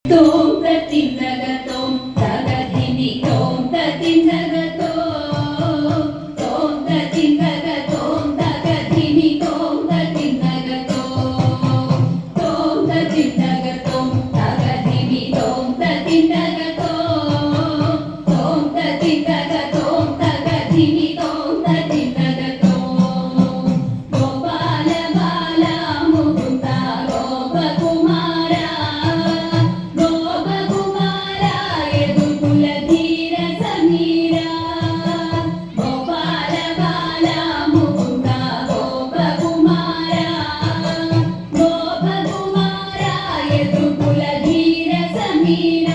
തോം തത്തിന്നകത്തോം തകതിനി തോം തത്തിന്നകത്തോ തോം തത്തിന്നകത്തോം തകതിനി തോം തത്തിന്നകത്തോ തോം തത്തിന്നകത്തോം തകതിനി തോം തത്തിന്നകത്തോ തോം തത്തിന്നകത്തോം തകതിനി തോം തത്തിന്നകത്തോ ഗോപാല ബാല മുകുന്ദ ഗോപകുമാര ഗോപകുമാര യദുകുലധീര സമീര ഗോപാല ബാല മുകുന്ദ ഗോപകുമാര ഗോപകുമാര യദുകുലധീര സമീര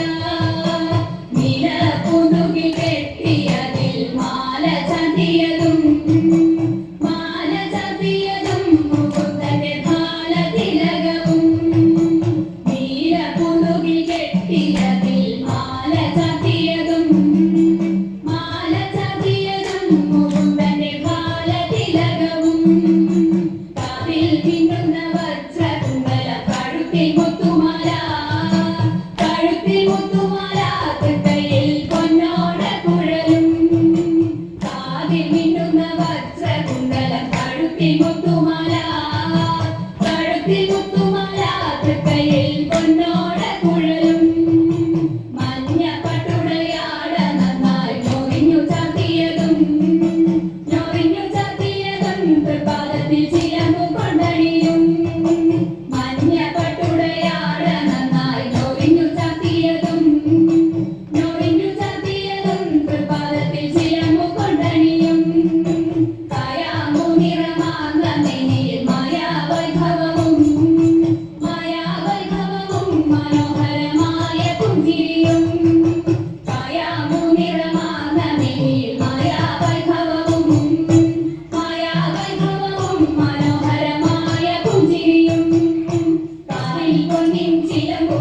നിലപുനുകിൽ കെട്ടിയതിൽ മാല ചാർത്തിയതും മാല ചാർത്തിയതും മുകുന്ദന്റെ ഭാലതിലകവും നീലപുനുകിൽ കെട്ടിയതിൽ മാല ചാർത്തിയതും മാല ചാർത്തിയതും മുകുന്ദന്റെ ഭാലതിലകവും കാതിൽ മിന്നുന്ന വജ്രകുണ്ടല കഴുത്തിൽ മുത്തുമാല കഴുത്തിൽ മുത്തുമാല തൃക്കൈയിൽ പൊന്നോട കുഴലും കാതിൽ മിന്നുന്ന വജ്രകുണ്ടല കഴുത്തിൽ മുത്തുമാല കഴുത്തിൽ മുത്തുമാല തൃക്കൈയിൽ പൊന്നോട കുഴലും മഞ്ഞ പട്ടുടയാട നന്നായി ഞൊറിഞ്ഞു ചാർത്തിയതും തൃപ്പാദത്തിൽ ചിലമ്പു കൊണ്ടണിയും മഞ്ഞ പട്ടുടയാട നന്നായി ഞൊറിഞ്ഞു ചാർത്തിയതും തൃപ്പാദത്തിൽ ചിലമ്പു കൊണ്ടണിയും കായാമു നിറമാർന്ന മേനിയിൽ മായാവൈഭവവും മനോഹരമായ പുഞ്ചിരിയും കായാമു നിറമാർന്ന മേനിയിൽ മായാവൈഭവവും മനോഹരമായ പുഞ്ചിരിയും കാലിൽ പൊന്നിൻ ചിലമ്പു